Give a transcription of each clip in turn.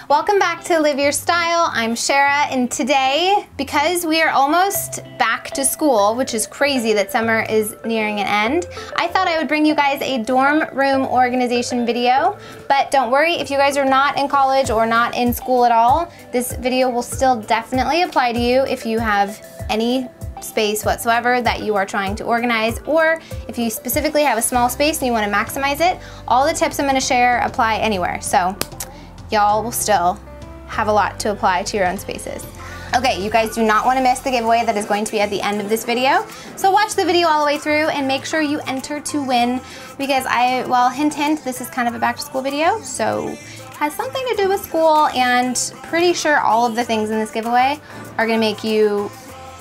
Welcome back to Live Your Style. I'm Sharrah, and today, because we are almost back to school, which is crazy that summer is nearing an end, I thought I would bring you guys a dorm room organization video. But don't worry, if you guys are not in college or not in school at all, this video will still definitely apply to you if you have any space whatsoever that you are trying to organize, or if you specifically have a small space and you want to maximize it. All the tips I'm going to share apply anywhere, so y'all will still have a lot to apply to your own spaces. Okay, you guys do not want to miss the giveaway that is going to be at the end of this video, so watch the video all the way through and make sure you enter to win, because well, hint hint, this is kind of a back to school video, so it has something to do with school, and pretty sure all of the things in this giveaway are going to make you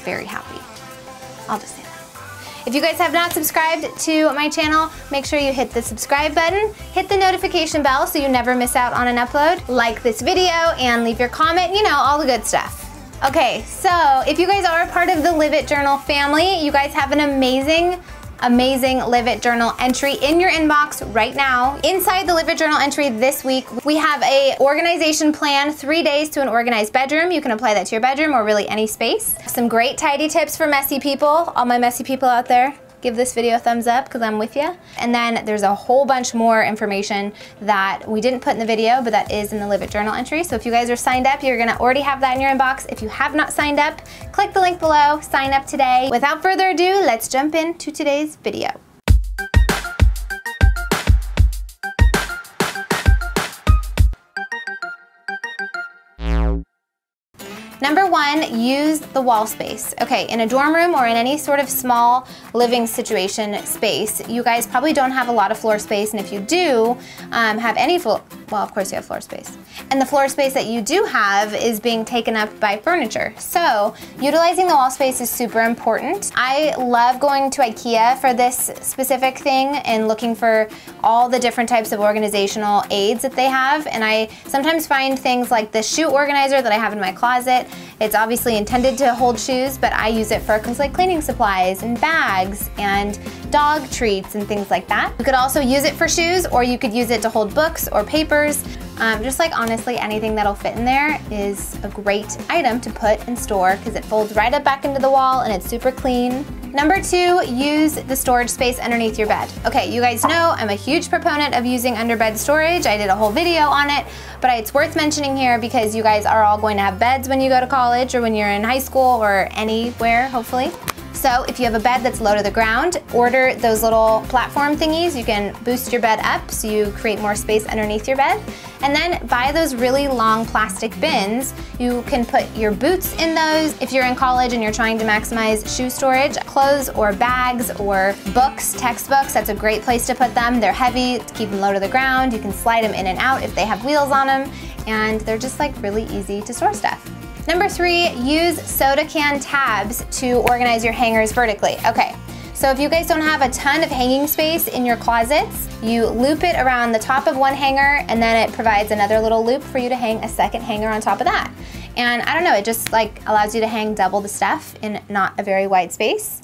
very happy. I'll just say that. If you guys have not subscribed to my channel, make sure you hit the subscribe button, hit the notification bell so you never miss out on an upload, like this video, and leave your comment, you know, all the good stuff. Okay, so if you guys are a part of the Live It Journal family, you guys have an amazing Live It Journal entry in your inbox right now. Inside the Live It Journal entry this week, we have a organization plan, 3 days to an organized bedroom. You can apply that to your bedroom or really any space. Some great tidy tips for messy people. All my messy people out there, give this video a thumbs up because I'm with you. And then there's a whole bunch more information that we didn't put in the video, but that is in the Live It Journal entry. So if you guys are signed up, you're gonna already have that in your inbox. If you have not signed up, click the link below, sign up today. Without further ado, let's jump into today's video. Number one, use the wall space. Okay, in a dorm room or in any sort of small living situation space, you guys probably don't have a lot of floor space, and if you do have any floor, well, of course you have floor space. And the floor space that you do have is being taken up by furniture. So utilizing the wall space is super important. I love going to IKEA for this specific thing and looking for all the different types of organizational aids that they have. And I sometimes find things like the shoe organizer that I have in my closet. It's obviously intended to hold shoes, but I use it for things like cleaning supplies and bags and dog treats and things like that. You could also use it for shoes, or you could use it to hold books or papers. Just like honestly anything that'll fit in there is a great item to put and store because it folds right up back into the wall and it's super clean. Number two, use the storage space underneath your bed. Okay, you guys know I'm a huge proponent of using underbed storage. I did a whole video on it, but it's worth mentioning here because you guys are all going to have beds when you go to college or when you're in high school or anywhere, hopefully. So if you have a bed that's low to the ground, order those little platform thingies. You can boost your bed up so you create more space underneath your bed. And then buy those really long plastic bins. You can put your boots in those. If you're in college and you're trying to maximize shoe storage, clothes or bags or books, textbooks, that's a great place to put them. They're heavy to keep them low to the ground. You can slide them in and out if they have wheels on them. And they're just like really easy to store stuff. Number three, use soda can tabs to organize your hangers vertically. Okay, so if you guys don't have a ton of hanging space in your closets, you loop it around the top of one hanger and then it provides another little loop for you to hang a second hanger on top of that. And I don't know, it just like allows you to hang double the stuff in not a very wide space.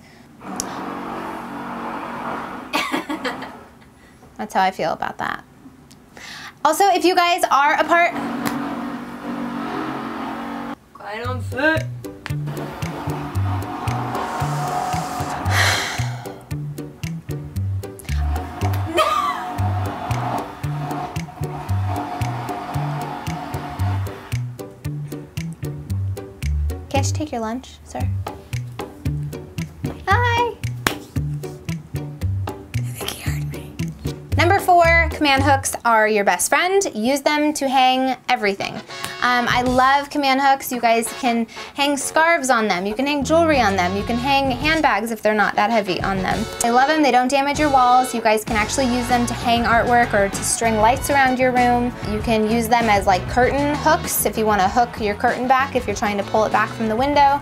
That's how I feel about that. Also, if you guys are a part... I don't fit. Can't you take your lunch, sir? Hi. I think he heard me. Number four, command hooks are your best friend. Use them to hang everything. I love command hooks. You guys can hang scarves on them. You can hang jewelry on them. You can hang handbags if they're not that heavy on them. I love them. They don't damage your walls. You guys can actually use them to hang artwork or to string lights around your room. You can use them as like curtain hooks if you want to hook your curtain back if you're trying to pull it back from the window.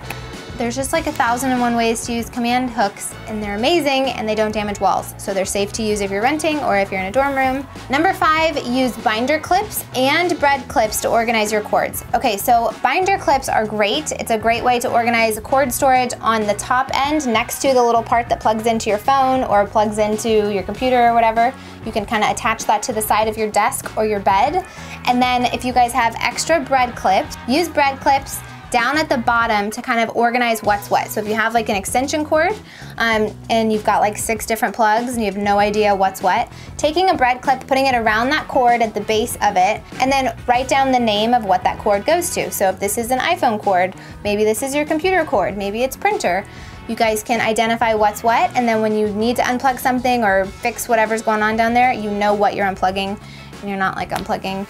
There's just like 1,001 ways to use command hooks, and they're amazing, and they don't damage walls. So they're safe to use if you're renting or if you're in a dorm room. Number 5, use binder clips and bread clips to organize your cords. Okay, so binder clips are great. It's a great way to organize cord storage on the top end next to the little part that plugs into your phone or plugs into your computer or whatever. You can kind of attach that to the side of your desk or your bed. And then if you guys have extra bread clips, use bread clips down at the bottom to kind of organize what's what. So if you have like an extension cord and you've got like 6 different plugs and you have no idea what's what, taking a bread clip, putting it around that cord at the base of it, and then write down the name of what that cord goes to. So if this is an iPhone cord, maybe this is your computer cord, maybe it's printer. You guys can identify what's what, and then when you need to unplug something or fix whatever's going on down there, you know what you're unplugging, and you're not like unplugging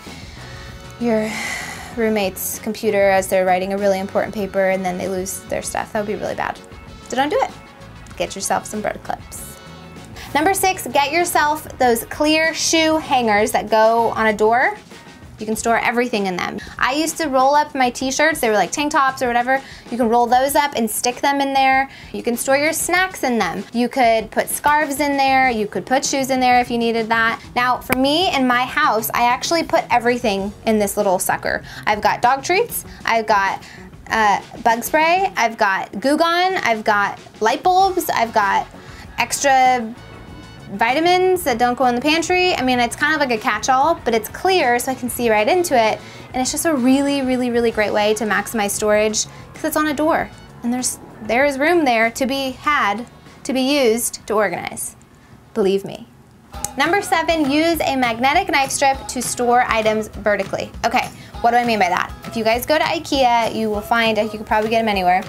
your roommate's computer as they're writing a really important paper and then they lose their stuff. That would be really bad. So don't do it. Get yourself some bread clips. Number 6, get yourself those clear shoe hangers that go on a door. You can store everything in them. I used to roll up my t-shirts, they were like tank tops or whatever. You can roll those up and stick them in there. You can store your snacks in them. You could put scarves in there. You could put shoes in there if you needed that. Now for me in my house, I actually put everything in this little sucker. I've got dog treats, I've got bug spray, I've got Goo Gone, I've got light bulbs, I've got extra vitamins that don't go in the pantry. I mean, it's kind of like a catch-all, but it's clear so I can see right into it. And it's just a really, really, really great way to maximize storage because it's on a door. And there is room there to be used to organize. Believe me. Number 7, use a magnetic knife strip to store items vertically. Okay, what do I mean by that? If you guys go to IKEA, you will find, you could probably get them anywhere,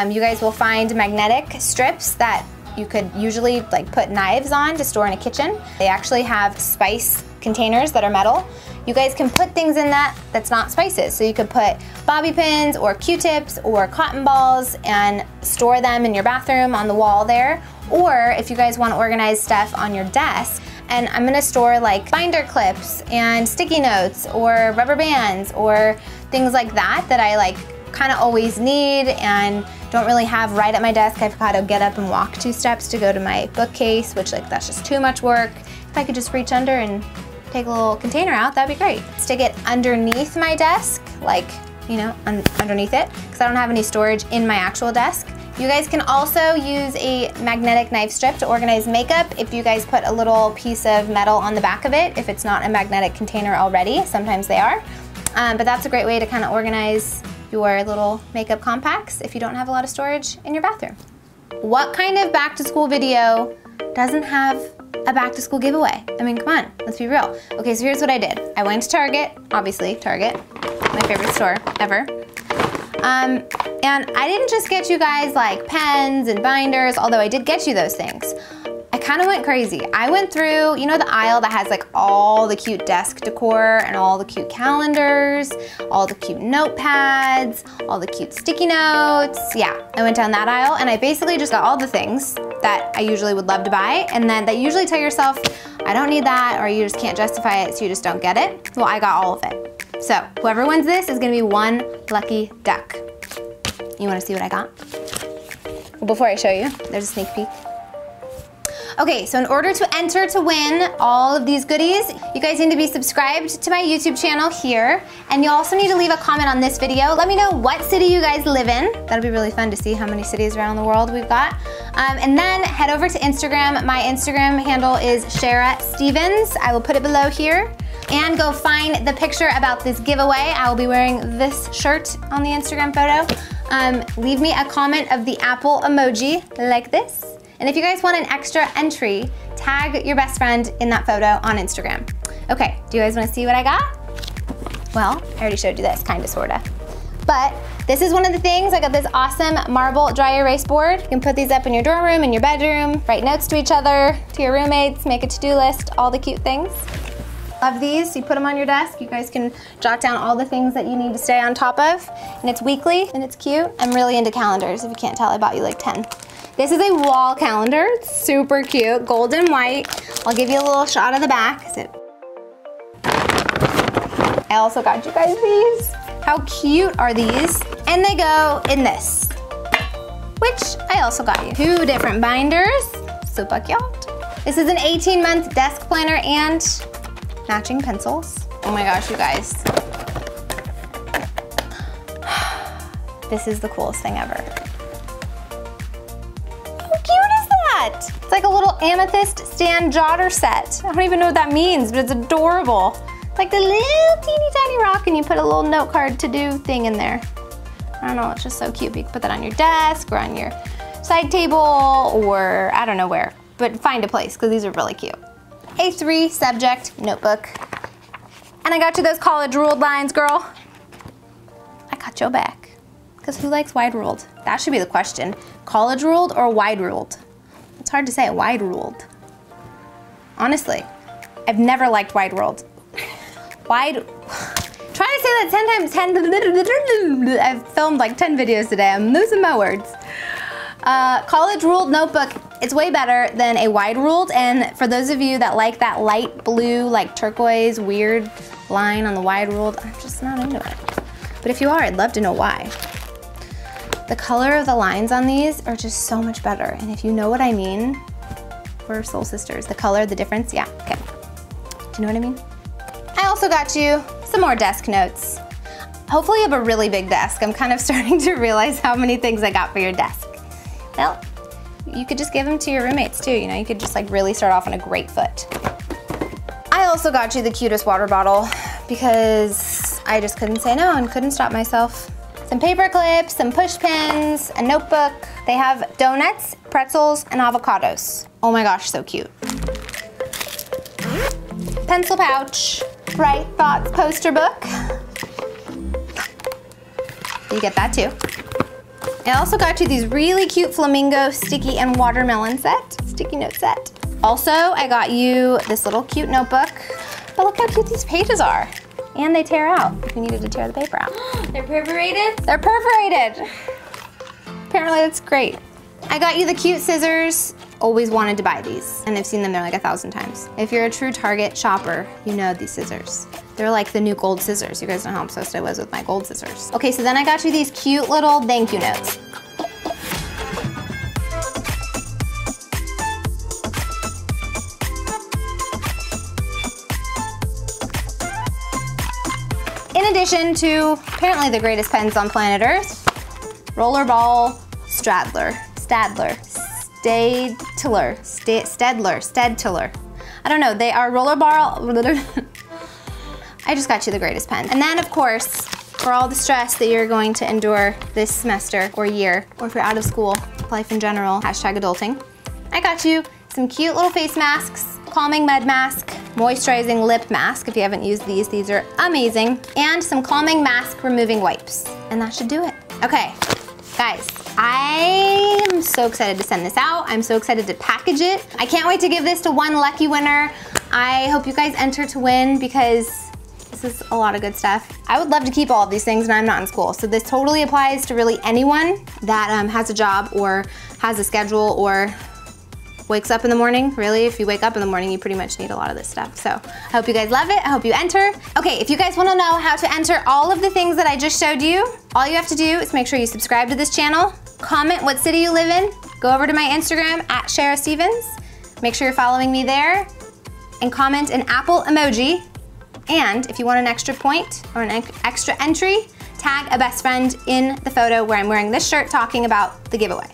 you guys will find magnetic strips that you could usually like put knives on to store in a kitchen. They actually have spice containers that are metal. You guys can put things in that's not spices. So you could put bobby pins or Q-tips or cotton balls and store them in your bathroom on the wall there. Or if you guys want to organize stuff on your desk, and I'm gonna store like binder clips and sticky notes or rubber bands or things like that that I like kind of always need and don't really have right at my desk. I've got to get up and walk 2 steps to go to my bookcase, which like that's just too much work. If I could just reach under and take a little container out, that'd be great. Stick it underneath my desk, like, you know, underneath it, because I don't have any storage in my actual desk. You guys can also use a magnetic knife strip to organize makeup if you guys put a little piece of metal on the back of it, if it's not a magnetic container already. Sometimes they are. But that's a great way to kind of organize your little makeup compacts if you don't have a lot of storage in your bathroom. What kind of back to school video doesn't have a back to school giveaway? I mean, come on, let's be real. Okay, so here's what I did. I went to Target, obviously Target, my favorite store ever. And I didn't just get you guys like pens and binders, although I did get you those things. I kind of went crazy. I went through, you know, the aisle that has like all the cute desk decor and all the cute calendars, all the cute notepads, all the cute sticky notes. Yeah, I went down that aisle and I basically just got all the things that I usually would love to buy, and then that usually tell yourself, I don't need that, or you just can't justify it, so you just don't get it. Well, I got all of it. So whoever wins this is gonna be one lucky duck. You wanna see what I got? Well, before I show you, there's a sneak peek. Okay, so in order to enter to win all of these goodies, you guys need to be subscribed to my YouTube channel here, and you also need to leave a comment on this video. Let me know what city you guys live in. That'll be really fun to see how many cities around the world we've got. And then head over to Instagram. My Instagram handle is Sharrah Stevens. I will put it below here. And go find the picture about this giveaway. I will be wearing this shirt on the Instagram photo. Leave me a comment of the apple emoji like this. And if you guys want an extra entry, tag your best friend in that photo on Instagram. Okay, do you guys wanna see what I got? Well, I already showed you this, kinda, sorta. But this is one of the things. I got this awesome marble dry erase board. You can put these up in your dorm room, in your bedroom, write notes to each other, to your roommates, make a to-do list, all the cute things. Love these, you put them on your desk. You guys can jot down all the things that you need to stay on top of. And it's weekly, and it's cute. I'm really into calendars. If you can't tell, I bought you like 10. This is a wall calendar, it's super cute, gold and white. I'll give you a little shot of the back. I also got you guys these. How cute are these? And they go in this. which I also got you. 2 different binders, super cute. This is an 18-month desk planner and matching pencils. Oh my gosh, you guys. This is the coolest thing ever. How cute is that? It's like a little amethyst stand jotter set. I don't even know what that means, but it's adorable. Like the little teeny tiny rock, and you put a little note card to do thing in there. I don't know, it's just so cute. You can put that on your desk or on your side table or I don't know where, but find a place because these are really cute. A 3-subject notebook. And I got you those college ruled lines, girl. I got your back. Because who likes wide ruled? That should be the question. College ruled or wide ruled? It's hard to say, wide ruled. Honestly, I've never liked wide ruled. Wide. Try to say that 10 times, 10. I've filmed like 10 videos today. I'm losing my words. College ruled notebook, it's way better than a wide ruled. And for those of you that like that light blue, like turquoise, weird line on the wide ruled, I'm just not into it. But if you are, I'd love to know why. The color of the lines on these are just so much better. And if you know what I mean, we're soul sisters. The color, the difference, yeah, okay. Do you know what I mean? I also got you some more desk notes. Hopefully you have a really big desk. I'm kind of starting to realize how many things I got for your desk. Well, you could just give them to your roommates too, you know, you could just like really start off on a great foot. I also got you the cutest water bottle because I just couldn't say no and couldn't stop myself. Some paper clips, some push pins, a notebook. They have donuts, pretzels, and avocados. Oh my gosh, so cute. Pencil pouch, Bright Thoughts poster book. You get that too. I also got you these really cute flamingo sticky and watermelon sticky note set. Also, I got you this little cute notebook, but look how cute these pages are. And they tear out if you needed to tear the paper out. They're perforated? They're perforated. Apparently that's great. I got you the cute scissors. Always wanted to buy these, and I've seen them there like 1,000 times. If you're a true Target shopper, you know these scissors. They're like the new gold scissors. You guys know how obsessed I was with my gold scissors. Okay, so then I got you these cute little thank you notes. In addition to apparently the greatest pens on planet Earth, Rollerball Stadler. Stedler. I don't know, they are rollerball. I just got you the greatest pen. And then of course, for all the stress that you're going to endure this semester or year, or if you're out of school, life in general, #adulting, I got you some cute little face masks, calming mud mask, moisturizing lip mask. If you haven't used these are amazing. And some calming mask removing wipes. And that should do it. Okay, guys, I am so excited to send this out. I'm so excited to package it. I can't wait to give this to one lucky winner. I hope you guys enter to win because this is a lot of good stuff. I would love to keep all of these things and I'm not in school. So this totally applies to really anyone that has a job or has a schedule or wakes up in the morning. Really, if you wake up in the morning, you pretty much need a lot of this stuff. So I hope you guys love it. I hope you enter. Okay, if you guys wanna know how to enter all of the things that I just showed you, all you have to do is make sure you subscribe to this channel, comment what city you live in, go over to my Instagram @SharrahStevens, make sure you're following me there, and comment an Apple emoji. And if you want an extra point or an extra entry, tag a best friend in the photo where I'm wearing this shirt talking about the giveaway.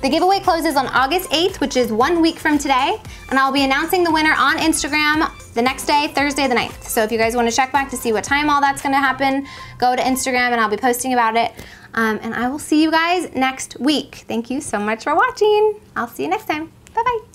The giveaway closes on August 8th, which is 1 week from today, and I'll be announcing the winner on Instagram the next day, Thursday the 9th. So if you guys wanna check back to see what time all that's gonna happen, go to Instagram and I'll be posting about it. And I will see you guys next week. Thank you so much for watching. I'll see you next time. Bye-bye.